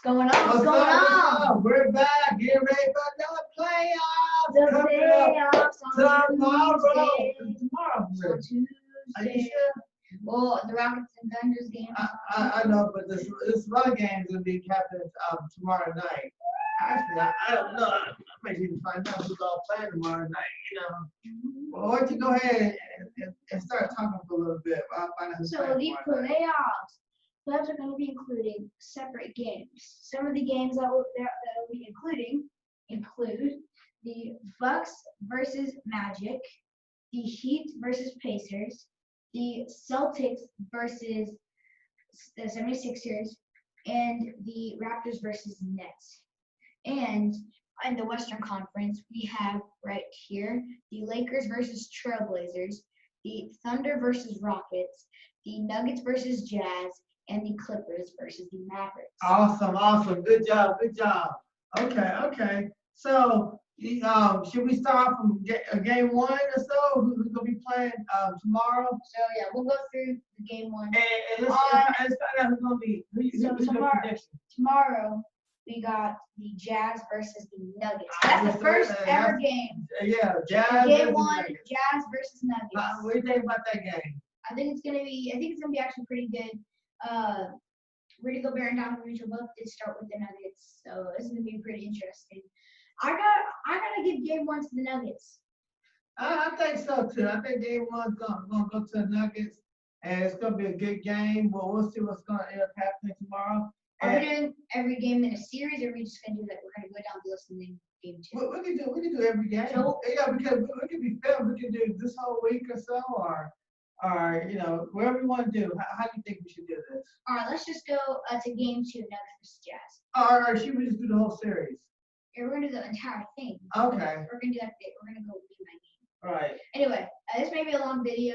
going on? What's going on? We're back. Get ready for the playoffs. The Coming playoffs up on tomorrow. Tuesday. Tomorrow. On Are you Tuesday. sure? Well, the Rockets and Thunder's game. I know, but this run game is gonna be happening tomorrow night. Actually, I don't know. I might need to find out who's all playing tomorrow night. Well, why don't you go ahead and start talking for a little bit? I'll find out who's So playing the tomorrow night. playoffs are going to be including separate games. Some of the games that will be include the Bucks versus Magic, the Heat versus Pacers, the Celtics versus the 76ers, and the Raptors versus Nets. And in the Western Conference, we have right here the Lakers versus Trailblazers, the Thunder versus Rockets, the Nuggets versus Jazz, and the Clippers versus the Mavericks. Awesome. Good job. Okay. So, should we start from game one or so? Who's gonna be playing tomorrow? So yeah, we'll go through the game one. And let's find out who's gonna be. Who's your prediction? Tomorrow we got the Jazz versus the Nuggets. That's the first ever game. Yeah, Jazz. Game one, Jazz versus Nuggets. What do you think about that game? I think it's gonna be actually pretty good. Rudy Gobert and Donovan Mitchell both did start with the Nuggets, so this is gonna be pretty interesting. I gotta give game one to the Nuggets. I think so too. I think game one's gonna go to the Nuggets, and it's gonna be a good game. Well, we'll see what's gonna end up happening tomorrow. Are we doing every game in a series, or are we just gonna do that? We're gonna go down the list and then game two. We can do every game. So, yeah, because we can be filmed. We can do this whole week or so, or whatever we want to do. How do you think we should do this? All right, let's just go to game two, Nuggets versus Jazz. Or should we just do the whole series? Yeah, we're gonna do the entire thing. Okay. We're gonna do that. We're gonna go game by game. All right. Anyway, this may be a long video,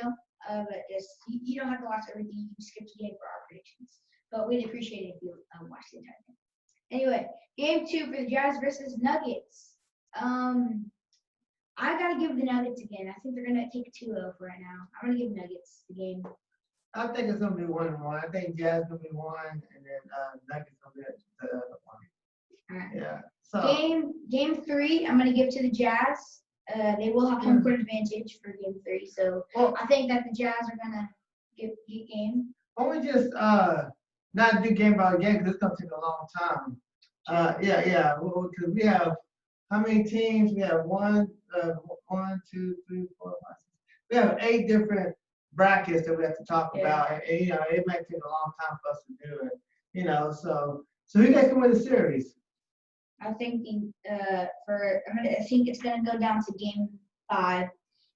but just you don't have to watch everything. You can skip to game for our predictions. But we'd appreciate it if you watch the entire thing. Anyway, game two for the Jazz versus Nuggets. I gotta give the Nuggets again. I think they're gonna take a 2-0 for right now. I'm gonna give Nuggets the game. I think it's gonna be 1-1. I think Jazz gonna be 1, and then Nuggets gonna be the other 1. All right. Yeah. So Game three, I'm gonna give to the Jazz. They will have home court advantage for game three, so I think that the Jazz are gonna get game. why don't we just not do game by game, because it's gonna take a long time. Yeah. Well, because we have how many teams? We have 1, 2, 3, 4, 5, 6. We have 8 different brackets that we have to talk about, and it might take a long time for us to do it. So who guys can win the series? I think I think it's gonna go down to game 5,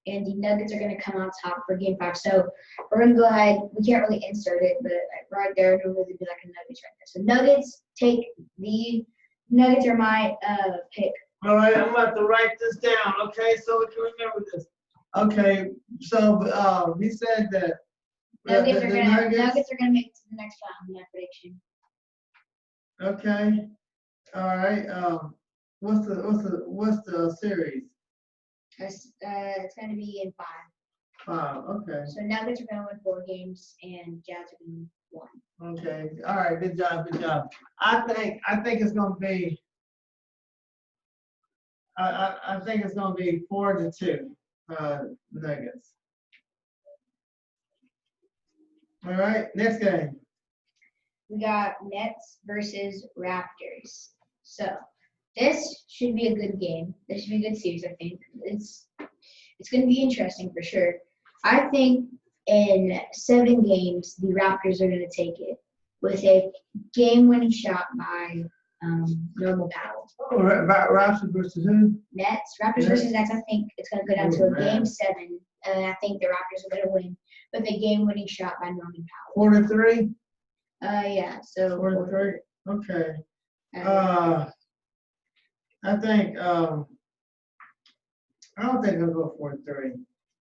and the Nuggets are gonna come on top for game 5. So we're gonna go ahead. We can't really insert it, but right there, normally would be like a Nuggets right there. So Nuggets are my pick. All right, I'm about to write this down. Okay, so we can remember this. Okay, so he said that Nuggets are gonna make it to the next round. My prediction. Okay. All right. What's the series? It's gonna be in 5. 5. Okay. So Nuggets are gonna win 4 games, and Jazz are gonna win 1. Okay. All right. Good job. I think it's gonna be. I think it's gonna be 4-2. Nuggets. All right. Next game. We got Nets versus Raptors. So this should be a good game. This should be a good series, I think. It's going to be interesting for sure. I think in 7 games, the Raptors are going to take it with a game-winning shot by Norman Powell. Oh, Raptors versus who? Nets. Raptors versus Nets. I think it's going to go down to a game 7. And I think the Raptors are going to win with a game-winning shot by Norman Powell. 4-3? Yeah. So 4-3. Okay. I think I don't think they'll go 4-3.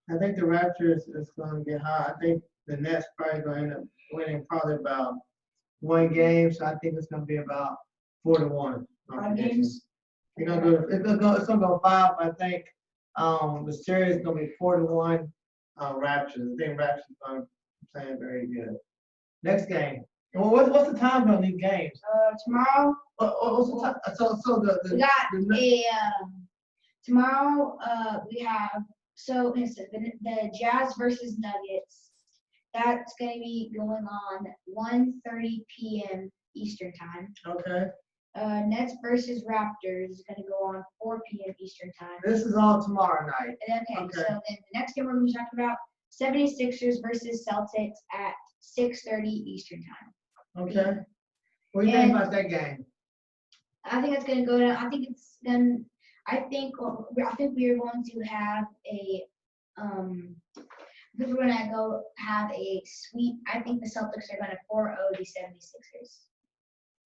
I think the Raptors is going to get high. I think the Nets probably going to end up winning probably about 1 game. So I think it's going to be about 4-1. 5 games. It's gonna go 5. I think the series is gonna be 4-1 Raptors. I think Raptors are playing very good. Next game. Well, what's the time on these games? Tomorrow What's the time? So we got the tomorrow we have the Jazz versus Nuggets. That's gonna be going on 1:30 p.m. Eastern time. okay. Nets versus Raptors is gonna go on 4 p.m. Eastern time. This is all tomorrow night. Okay, so then the next game we're gonna be talking about 76ers versus Celtics at 6:30 Eastern time. Okay. What do you think about that game? I think it's gonna go down. I think I think we are going to have a I think we're gonna go have a sweep. I think the Celtics are gonna 4-0 the 76ers.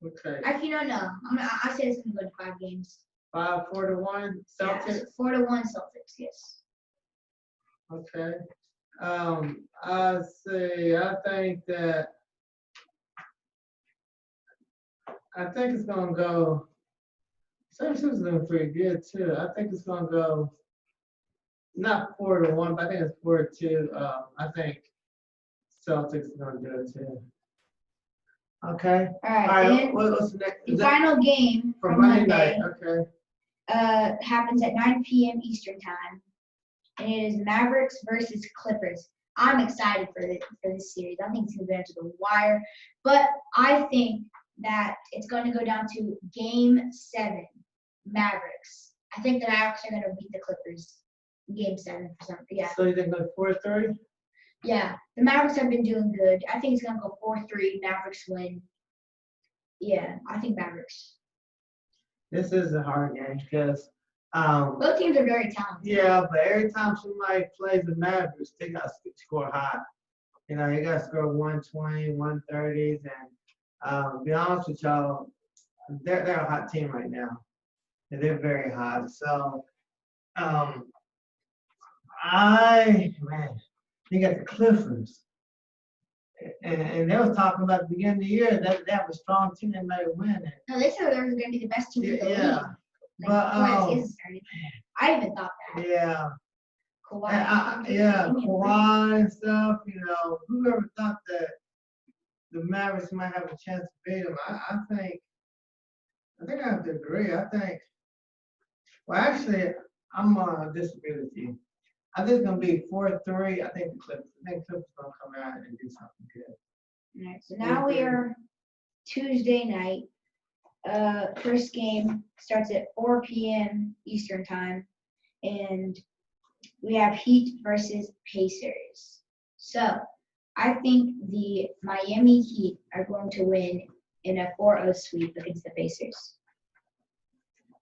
Okay. Actually, no. I say it's gonna go to 5 games. 5-4-1 Celtics. Yeah, 4-1 Celtics. Yes. Okay. I see. I think it's gonna go. Celtics doing pretty good too. I think it's gonna go not 4-1, but I think it's 4-2. I think Celtics is gonna do it too. Okay. All right. Then What's the next? the final game for from Monday Monday night. Okay. happens at 9 p.m. Eastern time, and it is Mavericks versus Clippers. I'm excited for this series. I think it's gonna go down to the wire, but I think that it's going to go down to Game 7, Mavericks. I think the Mavericks are going to beat the Clippers in Game 7 for something. Yeah. So you think like 4-3? Yeah, the Mavericks have been doing good. I think it's going to go 4-3. Mavericks win. Yeah, I think Mavericks. This is a hard game because both teams are very talented. yeah, but every time somebody plays the Mavericks, they got to score high. You know, you got to score 120, 130s, and be honest with y'all, they're a hot team right now. And they're very hot. So, you got the Clippers. And they was talking about at the beginning of the year that they have a strong team that might win it. No, they said they were going to be the best team in the league. Yeah. Like, before the season started. I even thought that. Yeah. Kawhi. Kawhi and stuff, you know, whoever thought that the Mavericks might have a chance to beat them, I think I have to agree. Well, actually, I'm going to disagree with you. I think it's going to be 4-3. I think the Clippers are going to come out and do something good. All right, so now we are Tuesday night. First game starts at 4 p.m. Eastern time, and we have Heat versus Pacers. So I think the Miami Heat are going to win in a 4-0 sweep against the Pacers.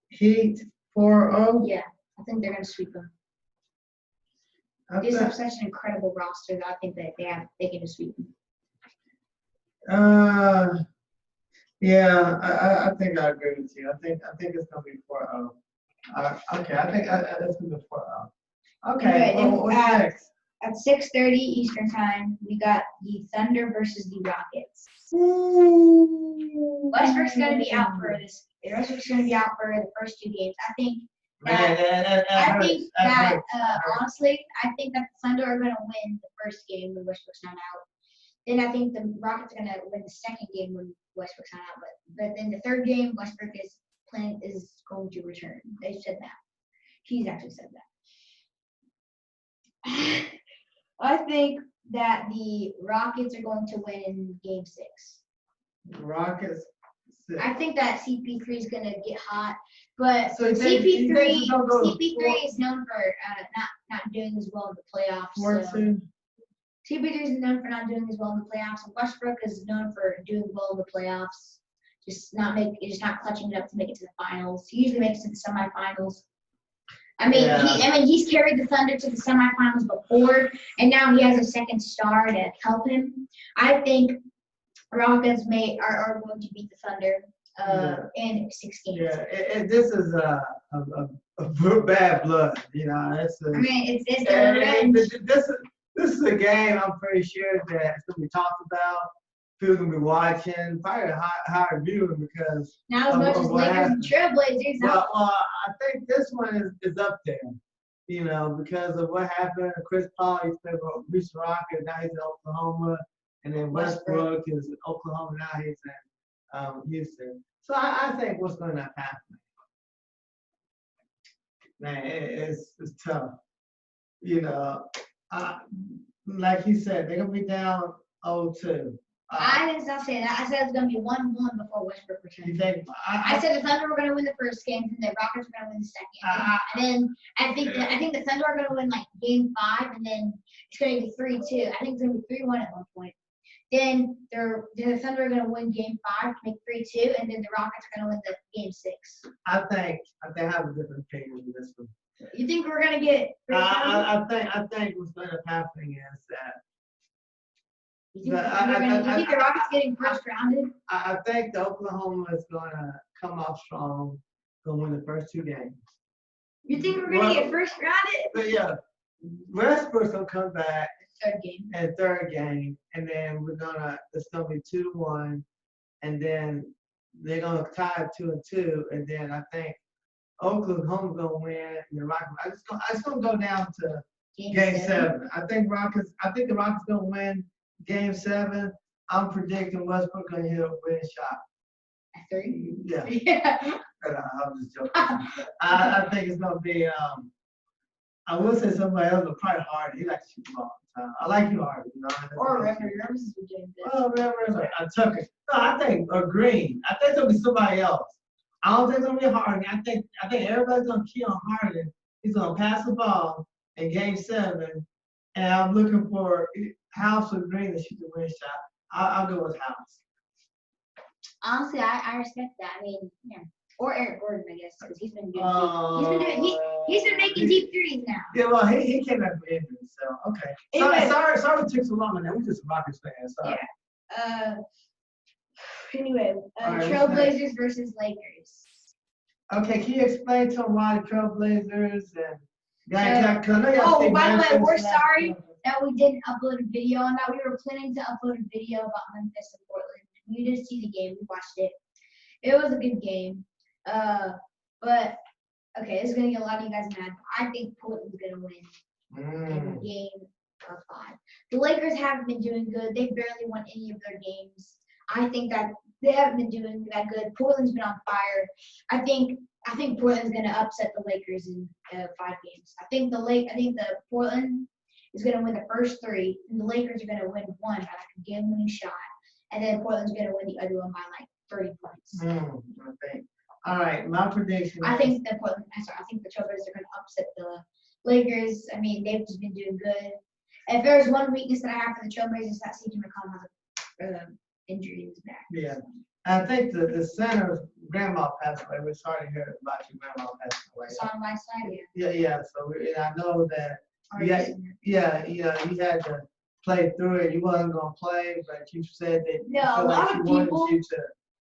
Heat 4-0? Yeah, I think they're going to sweep them. They just have such an incredible roster that I think that they can just sweep them. Yeah, I think I agree with you. I think it's gonna be 4-0. Okay, I think it's gonna be 4-0. Okay, what's next? At 6:30 Eastern time, we got the Thunder versus the Rockets. Ooh. Westbrook's gonna be out for this. Westbrook's gonna be out for the first 2 games. I think honestly, I think that the Thunder are gonna win the first game when Westbrook's not out. Then I think the Rockets are gonna win the second game when Westbrook's not out. But then the third game, Westbrook is going to return. They said that. He's actually said that. I think that the Rockets are going to win in Game 6. Rockets. 6. I think that CP3 is gonna get hot, but so CP3 is known for not doing as well in the playoffs. So. CP3 is known for not doing as well in the playoffs, and Westbrook is known for doing well in the playoffs. Just not clutching it up to make it to the finals. He usually makes it to the semifinals. He's carried the Thunder to the semifinals before, and now he has a second star to help him. I think Rockets are going to beat the Thunder in 6 games. Yeah, this is a bad blood, you know. It's this is a game I'm pretty sure that it's gonna be talked about. People gonna be watching, probably higher viewing because not as much as Lakers and Trailblazers. Well, I think this one is up there, you know, because of what happened. Chris Paul, he's played for Houston Rockets, now he's in Oklahoma. and then Westbrook is in Oklahoma now. He's in Houston. So I think what's going to happen, man, it's tough. You know, like he said, they're gonna be down 0-2. I didn't stop saying that. I said it's gonna be 1-1 before Westbrook You returns. think? I said the Thunder were gonna win the first game, and the Rockets were gonna win the second. And then I think the Thunder are gonna win like game 5, and then it's gonna be 3-2. I think it's gonna be 3-1 at one point. Then the Thunder are gonna win game 5 to make 3-2, and then the Rockets are gonna win the game 6. I think I have a different opinion on this one. You think we're gonna get? I think what's going to happen is that. You think the Rockets getting first rounded? I think the Oklahoma is going to come off strong, going to win the first 2 games. You think we're gonna get first rounded? But yeah, Westbrook's gonna come back Third game. in third game, and then it's gonna be 2-1, and then they're gonna tie it 2-2, and then I think Oklahoma's gonna win, and the Rockets. I just gonna go down to Game 7. I think the Rockets gonna win Game 7. I'm predicting Westbrook gonna hit a winning shot. 3. Yeah. Yeah. I'm just joking. I think it's gonna be. I would say somebody else, but probably Harden. He likes to shoot the ball all the time. I like you, Harden. You know. Or Rivers is doing good. Oh, Rivers. Tucker. No, I think Green. I think it's gonna be somebody else. I don't think it's gonna be Harden. I think everybody's gonna key on Harden. He's gonna pass the ball in Game 7, and I'm looking for House or Green to shoot the winning shot. I'll go with House. Honestly, I respect that. I mean, yeah. Or Eric Gordon, I guess, because he's been doing he's been making deep threes now. Yeah, well, he came back from injury, so okay. Anyway. Sorry it took so long on that. We're just Rockets fans. Sorry. Yeah. Anyway, right, Trailblazers versus Lakers. Okay, can you explain to them why the Trailblazers and By the way, we're sorry that we didn't upload a video on that. We were planning to upload a video about Memphis and Portland. We didn't see the game. We watched it. It was a good game. But okay, this is gonna get a lot of you guys mad. I think Portland's gonna win in game 5. The Lakers haven't been doing good. They barely won any of their games. I think that they haven't been doing that good. Portland's been on fire. I think Portland's gonna upset the Lakers in 5 games. I think the Portland is gonna win the first 3, and the Lakers are gonna win 1 by like a game-winning shot, and then Portland's gonna win the other one by like 30 points. Okay. All right, my prediction. I think the Trailblazers are gonna upset the Lakers. I mean, they've just been doing good. If there's one weakness that I have for the Trailblazers, is that CJ McCollum has an injury in his back. Yeah. I think the center's grandma passed away. We're sorry to hear about your grandma passing away. It's on my side, Yeah. So and I know that. yeah. You had to play through it. You wasn't gonna play, but you said that No, you a feel lot like of she people wanted you to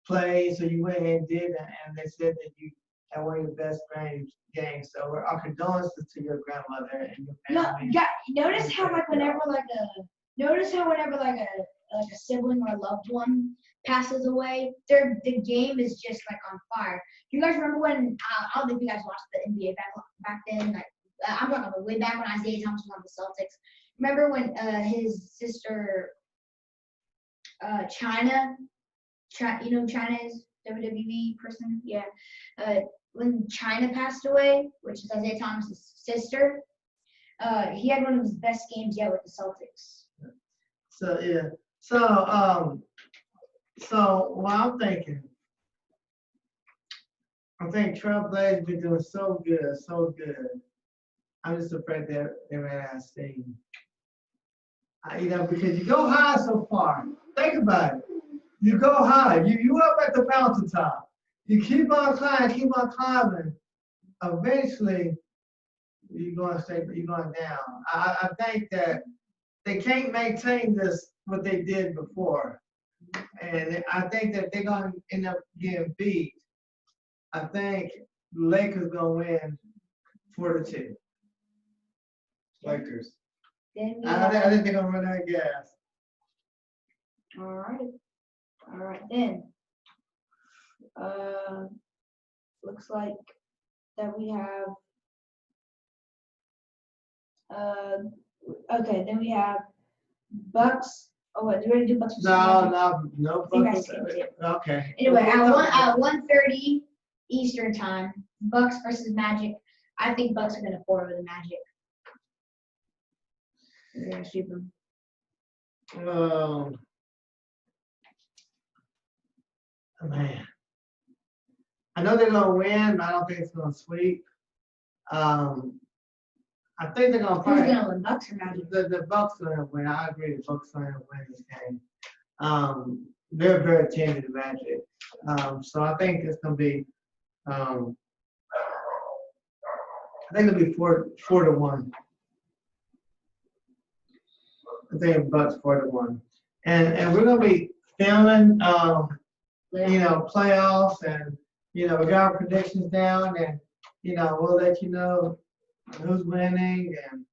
play, so you went and did it, and they said that you had one of your best games. So our condolences to your grandmother and your family. No, notice how whenever a sibling or a loved one passes away, the game is just like on fire. Do you guys remember when I don't think you guys watched the NBA back then? Like I'm talking about way back when Isaiah Thomas was on the Celtics. Remember when his sister China is WWE person? Yeah. When China passed away, which is Isaiah Thomas' sister, he had one of his best games yet with the Celtics. So yeah. So what I'm thinking, I think Trailblazers been doing so good. I'm just afraid that they ran out of steam. Because you go high so far. Think about it. You go high. You up at the mountaintop. You keep on climbing. Eventually, you're going down. I think that they can't maintain this what they did before, and I think that they're going to end up getting beat. I think the Lakers going to win 4-2. Lakers. I think they're going to run out of gas. All right then. Looks like that we have. Okay, then we have Bucks Oh, what? Do we already do Bucks versus No, Magic? no, I think I Bucks. skipped it. Okay. Anyway, Well, at 1:30 Eastern time, Bucks versus Magic. I think Bucks are gonna pour over the Magic. They're gonna sweep them. Man, I know they're gonna win, but I don't think it's gonna sweep. I think they're gonna Who's probably. gonna win, Bucks or Magic? The Bucks are gonna win. I agree. The Bucks are gonna win this game. They're very team to Magic. So I think it's gonna be. I think it'll be 4-1. I think Bucks 4-1, and we're gonna be filming. Playoffs, and we got our predictions down, and we'll let you know who's winning and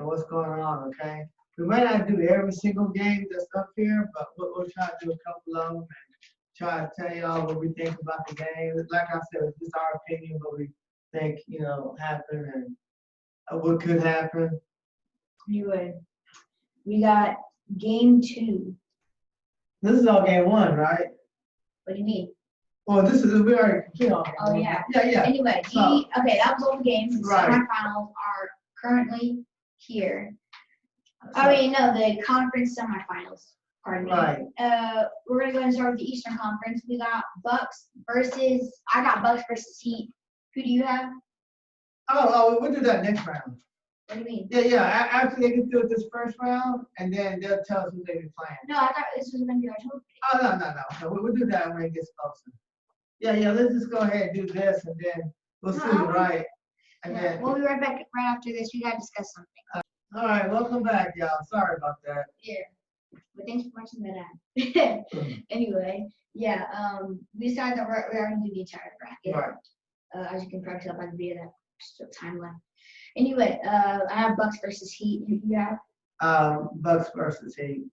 what's going on. Okay, we might not do every single game that's up here, but we'll try to do a couple of them and try to tell y'all what we think about the game. Like I said, it's just our opinion, what we think happened and what could happen. Anyway, we got game 2. This is all game 1, right? What do you mean? Well, we already completed all game Oh, 1. yeah. Yeah. Anyway, okay, that was all the games. The Right. semifinals are currently here. I mean, no, the conference semifinals. Pardon me. Right. We're gonna go ahead and start with the Eastern Conference. We got Bucks versus. I got Bucks versus Heat. Who do you have? Oh, we'll do that next round. What do you mean? Yeah. After they get through this first round, and then they'll tell us who they be playing. No, I thought this was gonna be our total. Oh, no. We'll do that when it gets closer. Yeah. Let's just go ahead and do this, and then we'll see right. And Yeah, then. we'll be right back right after this. We gotta discuss something. All right, welcome back, y'all. Sorry about that. Yeah. But thanks for watching that ad. Anyway, yeah. We decided that we're gonna do the entire bracket. Right. As you can probably tell by the video, that still time left. Anyway, I have Bucks versus Heat. Who do you have? Bucks versus Heat.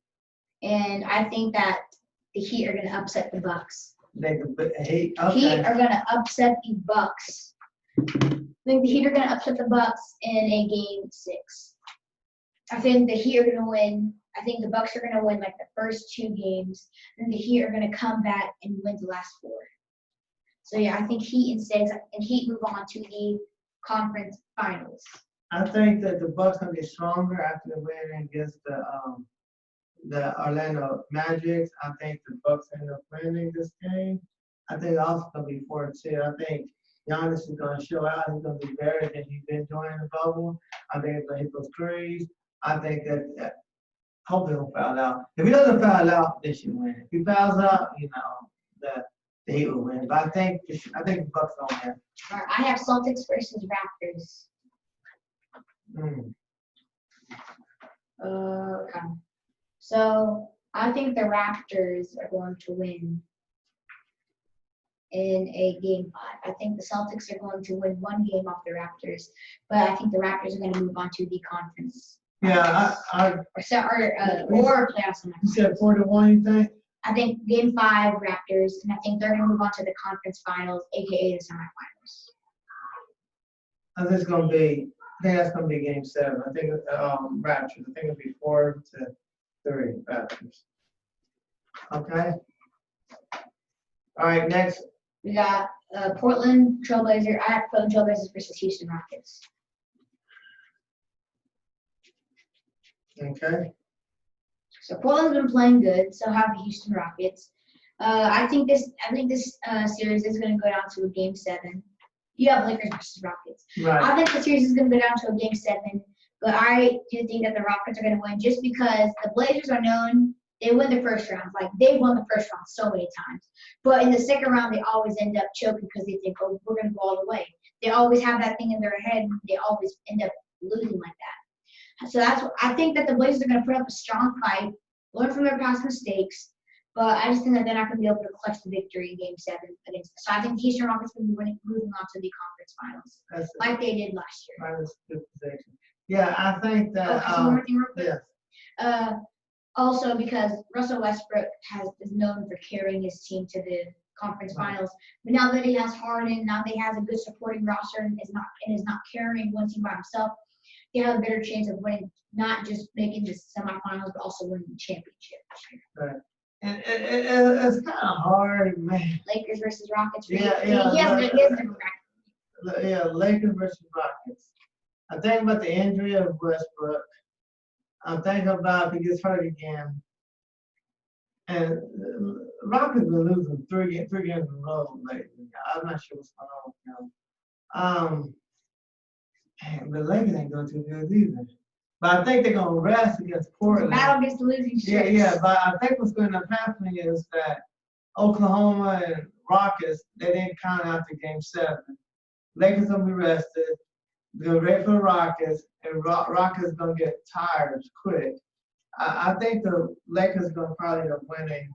And I think that the Heat are gonna upset the Bucks. Heat. Okay. Heat are gonna upset the Bucks. I think the Heat are gonna upset the Bucks in a game 6. I think the Heat are gonna win. I think the Bucks are gonna win like the first 2 games, and the Heat are gonna come back and win the last 4. So yeah, I think Heat and 6 and Heat move on to the conference finals. I think that the Bucks gonna be stronger after the win against the Orlando Magic. I think the Bucks end up winning this game. I think it's also gonna be 4-2. I think Giannis is gonna show out. He's gonna be better than he's been doing in the bubble. I think he's gonna hit those threes. I think that hopefully he'll foul out. If he doesn't foul out, they should win. If he fouls out, the Heat will win. But I think the Bucks don't win. All right, I have Celtics versus Raptors. Okay. So I think the Raptors are going to win in a game 5. I think the Celtics are going to win 1 game off the Raptors, but I think the Raptors are going to move on to the conference. Yeah, or playoffs. You said 4-1, you think? I think game 5 Raptors, and I think they're going to move on to the conference finals, aka the semifinals. I think that's gonna be game 7. I think Raptors. I think it'll be 4-3 Raptors. Okay. All right, next. We got Portland Trailblazers. I have Portland Trailblazers versus Houston Rockets. Okay. So Portland's been playing good. So have the Houston Rockets. I think this series is going to go down to a game 7. You have Lakers versus Rockets. Right. I think the series is going to go down to a game 7, but I do think that the Rockets are going to win just because the Blazers are known. They win the first round. Like, they won the first round so many times. But in the second round, they always end up choking because they think, oh, we're going to go all the way. They always have that thing in their head. They always end up losing like that. So that's what I think that the Blazers are going to put up a strong fight, learn from their past mistakes. But I just think that they're not going to be able to clutch the victory in game 7 against us. So I think the Houston Rockets will be moving on to the conference finals, like they did last year. That's a good position. Yeah, I think that. One more thing real quick. Yes. Also, because Russell Westbrook is known for carrying his team to the conference finals, but now that he has Harden, now that he has a good supporting roster and is not carrying one team by himself, they have a better chance of winning, not just making the semifinals, but also winning the championship. Right. And it's kind of hard, man. Lakers versus Rockets. Yeah, He yeah, has but- he has a bracket. Yeah, Lakers versus Rockets. I think about the injury of Westbrook. I'm thinking about if he gets hurt again. And Rockets been losing three games in a row lately. I'm not sure what's going on with them. And the Lakers ain't doing too good either. But I think they're gonna rest against The Portland. battle against the losing Yeah, streaks. yeah. But I think what's going to happen is that Oklahoma and Rockets, they didn't count out the game 7. Lakers gonna be rested. They're gonna ready for the Rockets, and Rockets gonna get tired quick. I think the Lakers gonna probably end up winning.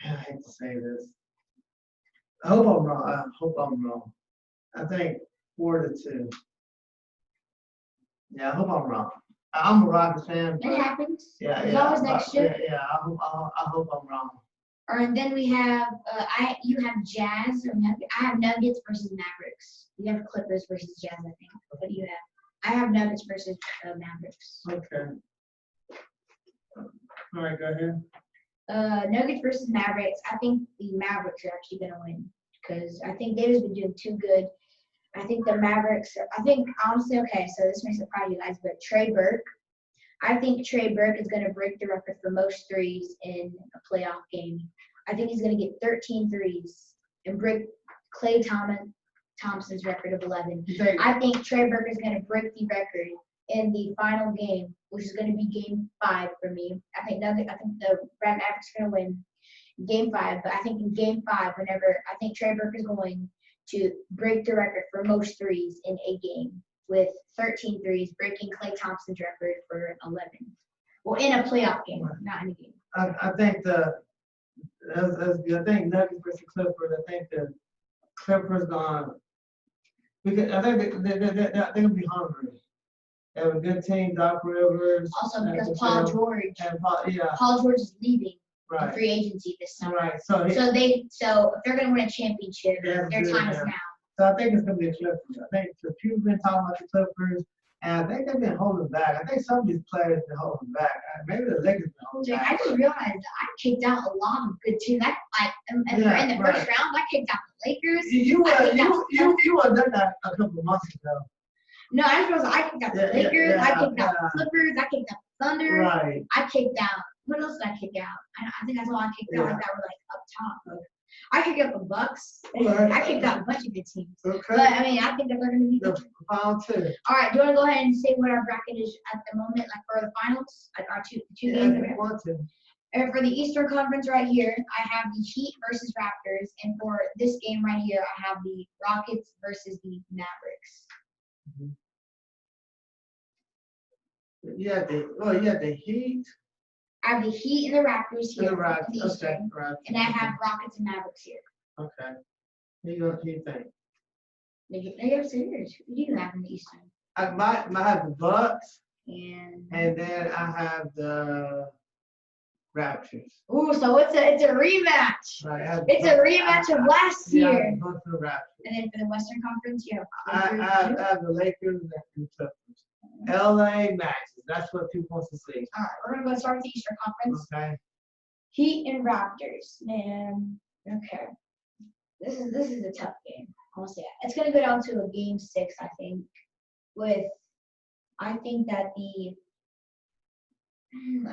Man, I hate to say this. I hope I'm wrong. I think 4-2. Yeah, I hope I'm wrong. I'm a Rockets fan. It happens. Yeah, There's yeah. always next year. Yeah, I hope I'm wrong. And then we have you have Jazz. I have Nuggets versus Mavericks. You have Clippers versus Jazz. I think. What do you have? I have Nuggets versus Mavericks. Okay. All right, go ahead. Nuggets versus Mavericks. I think the Mavericks are actually going to win because I think they've been doing too good. I think the Mavericks. I think honestly, okay. So this may surprise you guys, but Trey Burke. I think Trey Burke is going to break the record for most threes in a playoff game. I think he's going to get 13 threes and break Klay Thompson's record of 11. I think Trey Burke is going to break the record in the final game, which is going to be Game 5 for me. I think the Mavericks are going to win Game 5, but I think in Game 5, I think Trey Burke is going to break the record for most threes in a game with 13 threes, breaking Klay Thompson's record for 11. Well, in a playoff game, not in a game. I think I think Nuggets versus Clippers. I think the Clippers gonna. Because I think they're gonna be hungry. They have a good team, Doc Rivers. Also because Paul George. And Paul George is leaving right. the free agency this summer. Right. So So if they're going to win a championship, Yeah, their good, time is yeah. now. So I think it's gonna be the Clippers. I think the people been talking about the Clippers, and I think they've been holding back. I think some of these players been holding back. Maybe the Lakers been holding Jake, back. I just realized I kicked out a lot of good teams. In the Yeah, first right. round, I kicked out the Lakers. You I think would have done that a couple of months ago. No, I just realized I kicked out the Lakers. I kicked out the Clippers. I kicked out the Thunder. Right. I kicked out. What else did I kick out? I think that's all I kicked out. Yeah. That were like up top. I kicked out the Bucks. Right. I kicked out a bunch of good teams. Okay. But I mean, I think that they're going to be good. The final 2. All right, do you want to go ahead and say what our bracket is at the moment, like for the finals, like our two Yeah, games? if you want to. And for the Eastern Conference right here, I have the Heat versus Raptors, and for this game right here, I have the Rockets versus the Mavericks. You had the Heat I have the Heat and the Raptors and here the Rockets. in the Okay, Eastern, right. and I have Rockets and Mavericks here. Okay. What do you think? They have serious. Who do you have in the Eastern? I have the Bucks, And then I have the Raptors. ooh, so it's a rematch. Right. I have It's a rematch of last Yeah, I year. have the Bucks and the Raptors. And then for the Western Conference, you have I Lakers. have the Lakers and the Clippers. LA Maxes. That's what people want to see. All right, we're gonna go start with the Eastern Conference. Okay. Heat and Raptors, man. Okay, this is a tough game. I'll say it. It's gonna go down to a game 6, I think. I think that I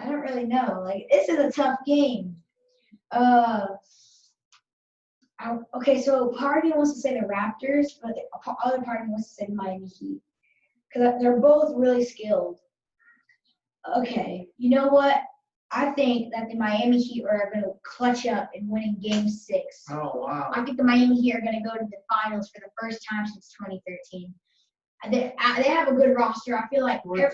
don't really know. Like this is a tough game. Okay, so part of me wants to say the Raptors, but the other part of me wants to say the Miami Heat because they're both really skilled. Okay, you know what? I think that the Miami Heat are going to clutch up and win in Game 6. Oh wow. I think the Miami Heat are going to go to the finals for the first time since 2013. They have a good roster. I feel like they're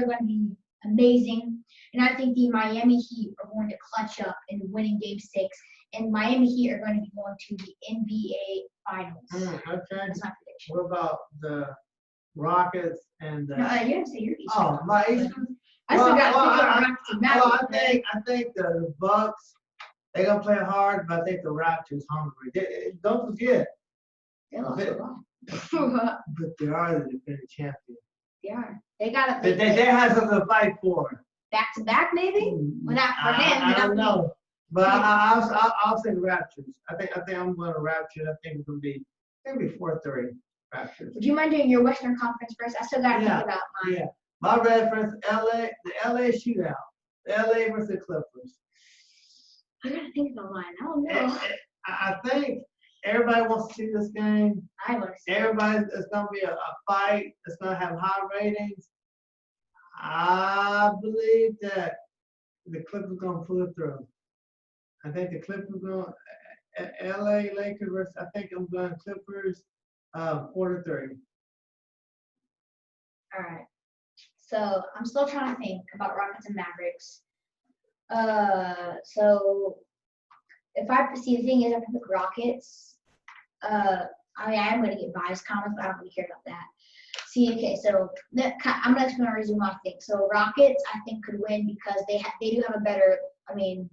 going to be amazing, and I think the Miami Heat are going to clutch up and win in Game 6. And Miami Heat are going to be going to the NBA Finals. Okay. That's my prediction. What about the Rockets and the? No, you didn't say your Eastern. Oh, my Eastern. I still got I Rockets and Mavericks. I think the Bucks. They're gonna play hard, but I think the Raptors hungry. Don't forget, They lost a lot. but they are the defending champion. They are. They got They have something to fight for. back to back, maybe. Well, not for him. I but don't not know. But I'll say the Raptors. I think I'm going to Raptors. I think it's gonna be 4-3 Raptors. Would you mind doing your Western Conference first? I still gotta think about mine. Yeah. My reference, the LA shootout. LA versus the Clippers. I gotta think about mine. I don't know. I think everybody wants to see this game. I want to see. It's gonna be a fight. It's gonna have high ratings. I believe that the Clippers gonna pull it through. I think the Clippers gonna LA Lakers versus. I think I'm going Clippers 4-3. All right. So I'm still trying to think about Rockets and Mavericks. So if I see, the thing is, I pick Rockets. I mean, I am going to get biased comments, but I don't really care about that. See, okay, so I'm going to explain my reason why I think. So Rockets, I think, could win because they do have a better. I mean,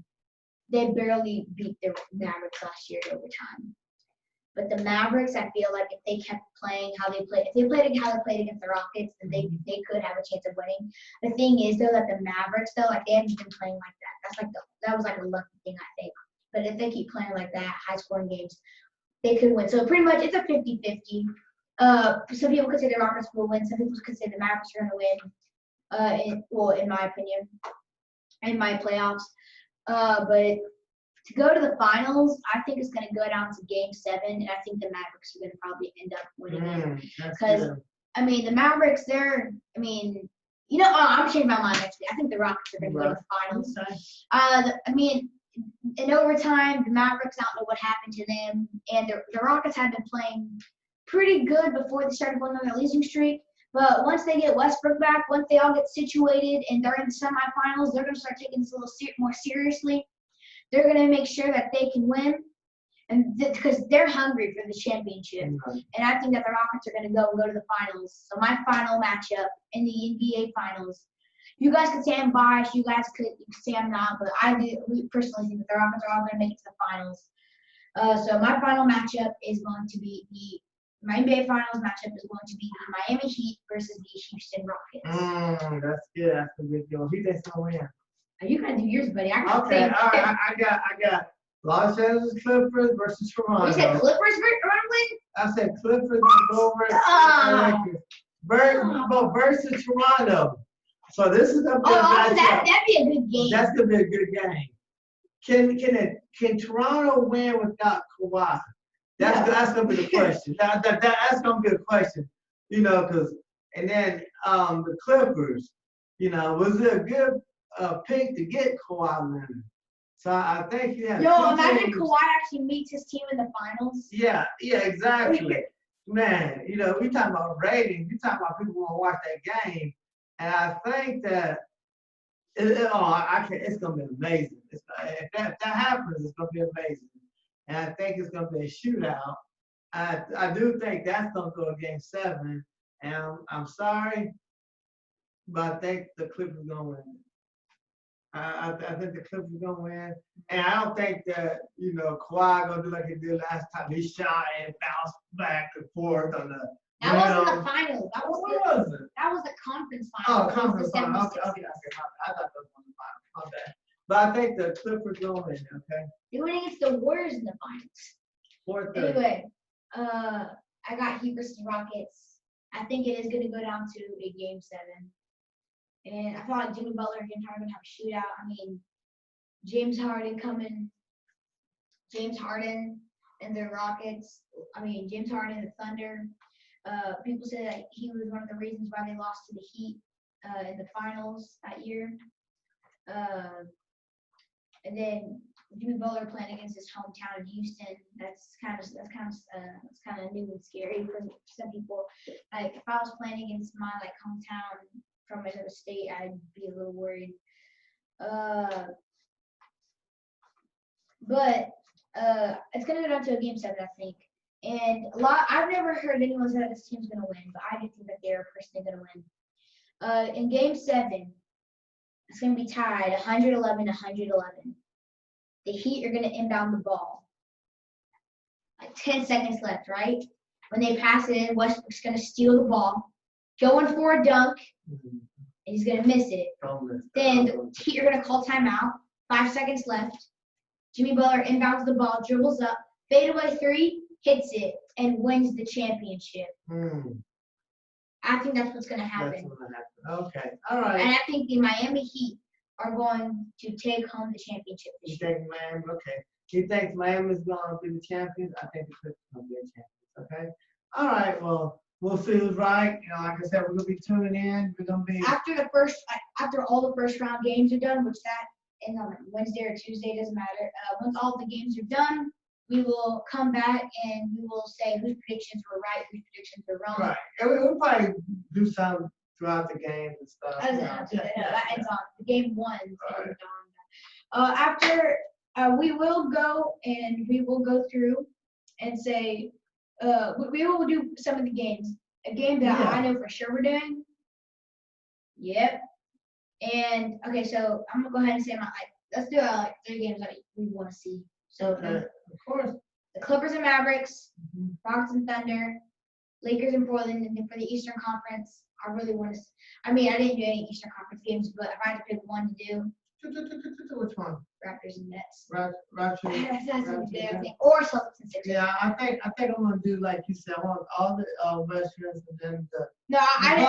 they barely beat the Mavericks last year in overtime. But the Mavericks, I feel like if they kept playing how they played, if they played how they played against the Rockets, then they could have a chance of winning. The thing is, though, that the Mavericks, though, like they haven't been playing like that. That was like a lucky thing, I think. But if they keep playing like that, high-scoring games, they could win. So pretty much, it's a 50-50. Some people could say the Rockets will win. Some people could say the Mavericks are going to win. In my opinion, in my playoffs. But to go to the finals, I think it's going to go down to Game 7, and I think the Mavericks are going to probably end up winning it. Because, I mean, the Mavericks, I'm changing my mind actually. I think the Rockets are going to go to the finals. I mean, in overtime, the Mavericks, I don't know what happened to them, and the Rockets have been playing pretty good before they started going on their losing streak. But once they get Westbrook back, once they all get situated and they're in the semifinals, they're going to start taking this a little more seriously. They're going to make sure that they can win, and because they're hungry for the championship. Mm-hmm. And I think that the Rockets are going to go to the finals. So my final matchup in the NBA Finals, you guys could say I'm biased, you guys could say I'm not, but I do personally think that the Rockets are all going to make it to the finals. So my final matchup is going to be my NBA Finals matchup is going to be the Miami Heat versus the Houston Rockets. That's good. That's a good deal. Who they gonna win? You gotta do yours, buddy. Okay, all right. I got Los Angeles Clippers versus Toronto. You said Clippers win? I said Clippers gonna go versus Toronto. So this is gonna be that'd be a good game. That's gonna be a good game. Can Toronto win without Kawhi? That's gonna be the question. That's gonna be a question. Because and then the Clippers. Was it a good pick to get Kawhi Leonard? So I think imagine Kawhi actually meets his team in the finals. Yeah, exactly. Man, we talking about ratings. We talking about people want to watch that game, and I think that it's gonna be amazing. If that happens, it's gonna be amazing, and I think it's gonna be a shootout. I do think that's gonna go to Game 7, and I'm sorry, but I think the Clippers gonna win. I think the Clippers are gonna win, and I don't think that Kawhi gonna do like he did last time. He shot and bounced back and forth on the. That wasn't the finals. That was That was the conference finals. Oh, conference finals. Okay. I thought that was the finals. My bad. But I think the Clippers gonna win. Okay. They're winning against the Warriors in the finals. 4-3. Anyway, I got Heat versus Rockets. I think it is gonna go down to a Game 7. And I feel like Jimmy Butler and James Harden have a shootout. I mean, James Harden and the Rockets. I mean, James Harden and the Thunder. People say that he was one of the reasons why they lost to the Heat in the finals that year. And then Jimmy Butler playing against his hometown in Houston. That's kind of new and scary for some people. Like if I was playing against my hometown from another state, I'd be a little worried. But it's gonna go down to a Game 7, I think. And I've never heard anyone say that this team's gonna win, but I do think that they're personally gonna win. In Game 7, it's gonna be tied 111-111. The Heat are gonna inbound the ball. 10 seconds left, right? When they pass it in, Westbrook's gonna steal the ball. going for a dunk, Mhm. and he's gonna miss it. Don't miss Then that. you're gonna call timeout. 5 seconds left. Jimmy Butler inbounds the ball, dribbles up, fadeaway three, hits it, and wins the championship. Hmm. I think that's what's gonna That's happen. gonna happen. Okay. All right. And I think the Miami Heat are going to take home the championship You this year. think Miami? Okay. You think Miami's gonna be the champions? I think the Clippers gonna be the champions. Okay. All right. Well, we'll see who's right. You know, like I said, we're gonna be tuning in. We're gonna be. After all the first round games are done, which that is on Wednesday or Tuesday, doesn't matter. Once all the games are done, we will come back and we will say whose predictions were right, whose predictions were wrong. Right. And we'll probably do some throughout the games and stuff. That you doesn't know. have to. Yeah, That ends on the game one. Right. After we will go and we will go through and say we will do some of the games. A game that Yeah. I know for sure we're doing. Yep. And okay, so I'm gonna go ahead and say let's do like 3 games that we want to see. So Okay. Of course. the Clippers and Mavericks, Mhm. Rockets and Thunder, Lakers and Portland, and then for the Eastern Conference, I really want to. I mean, I didn't do any Eastern Conference games, but if I had to pick one to do, Which one? Raptors and Nets. Raptors. That's what we did, I Raptors. think. Or Celtics and Sixers. Yeah, I think I'm gonna do like you said. I want all the veterans and then the. No,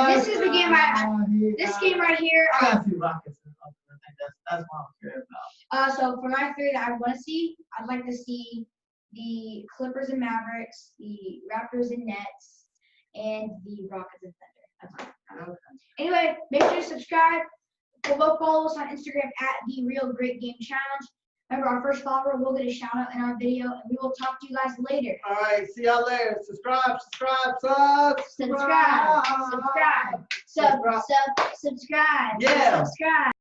this is the game. This game right here. I gotta see Rockets. I think that's what I'm scared about. So for my 3 that I want to see, I'd like to see the Clippers and Mavericks, the Raptors and Nets, and the Rockets and Thunder. That's all. Okay. Anyway, make sure to subscribe. Go follow us on Instagram at The Real Great Game Challenge. Remember, our first follower will get a shout out in our video, and we will talk to you guys later. All right. See y'all later. Subscribe. Subscribe. Yeah. Subscribe.